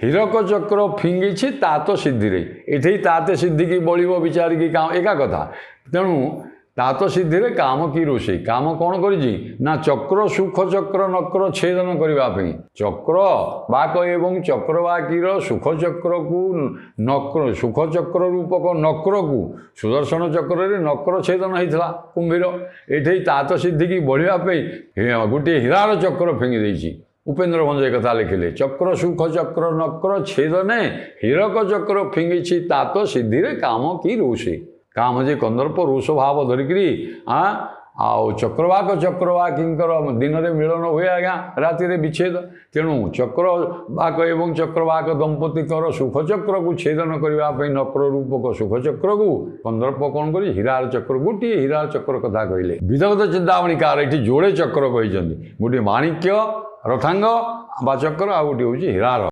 ହୀରକ ଚକ୍ର ଫିଙ୍ଗିଛି ତାତ ସିଦ୍ଧିରେ ଏଠି ତାତେ ସିଦ୍ଧିକି ବଳିବ ବିଚାରିକି କାମ ଏକା କଥା। ତେଣୁ ତାତ ସିଦ୍ଧିରେ କାମ କି ରୋଷେଇ କାମ କ'ଣ କରିଛି ନା ଚକ୍ର ସୁଖ ଚକ୍ର ନକ୍ର ଛେଦନ କରିବା ପାଇଁ ଚକ୍ର ବାକ ଏବଂ ଚକ୍ରବାକୀର ସୁଖ ଚକ୍ରକୁ ନକ୍ର ସୁଖ ଚକ୍ର ରୂପକ ନକ୍ରକୁ ସୁଦର୍ଶନ ଚକ୍ରରେ ନକ୍ର ଛେଦନ ହେଇଥିଲା କୁମ୍ଭୀର ଏଠି ତାତ ସିଦ୍ଧିକି ବଢ଼ିବା ପାଇଁ ଗୋଟିଏ ହୀରାର ଚକ୍ର ଫିଙ୍ଗି ଦେଇଛି। ଉପେନ୍ଦ୍ର ଭଞ୍ଜ କଥା ଲେଖିଲେ ଚକ୍ର ସୁଖ ଚକ୍ର ନକ୍ର ଛେଦନେ ହୀରକ ଚକ୍ର ଫିଙ୍ଗିଛି ତାତ ସିଦ୍ଧିରେ କାମ କି ରୋଷେଇ କାମ ଯେ କନ୍ଦର୍ପ ରୋଷ ଭାବ ଧରିକିରି ଆଉ ଚକ୍ରବାକୀଙ୍କର ଦିନରେ ମିଳନ ହୁଏ ଆଜ୍ଞା ରାତିରେ ବିଚ୍ଛେଦ। ତେଣୁ ଚକ୍ରବାକ ଏବଂ ଚକ୍ରବାକ ଦମ୍ପତିଙ୍କର ସୁଖଚକ୍ରକୁ ଛେଦନ କରିବା ପାଇଁ ନକ୍ର ରୂପକ ସୁଖଚକ୍ରକୁ କନ୍ଦର୍ପ କ'ଣ କରି ହୀରାର ଚକ୍ର ଗୋଟିଏ ହୀରାର ଚକ୍ର କଥା କହିଲେ। ବିଦଗ୍ଧ ଚିନ୍ତାମଣିକାର ଏଠି ଯୋଡ଼େ ଚକ୍ର କହିଛନ୍ତି ଗୋଟିଏ ମାଣିକ୍ୟ ରଥାଙ୍ଗ ବା ଚକ୍ର ଆଉ ଗୋଟିଏ ହେଉଛି ହୀରାର।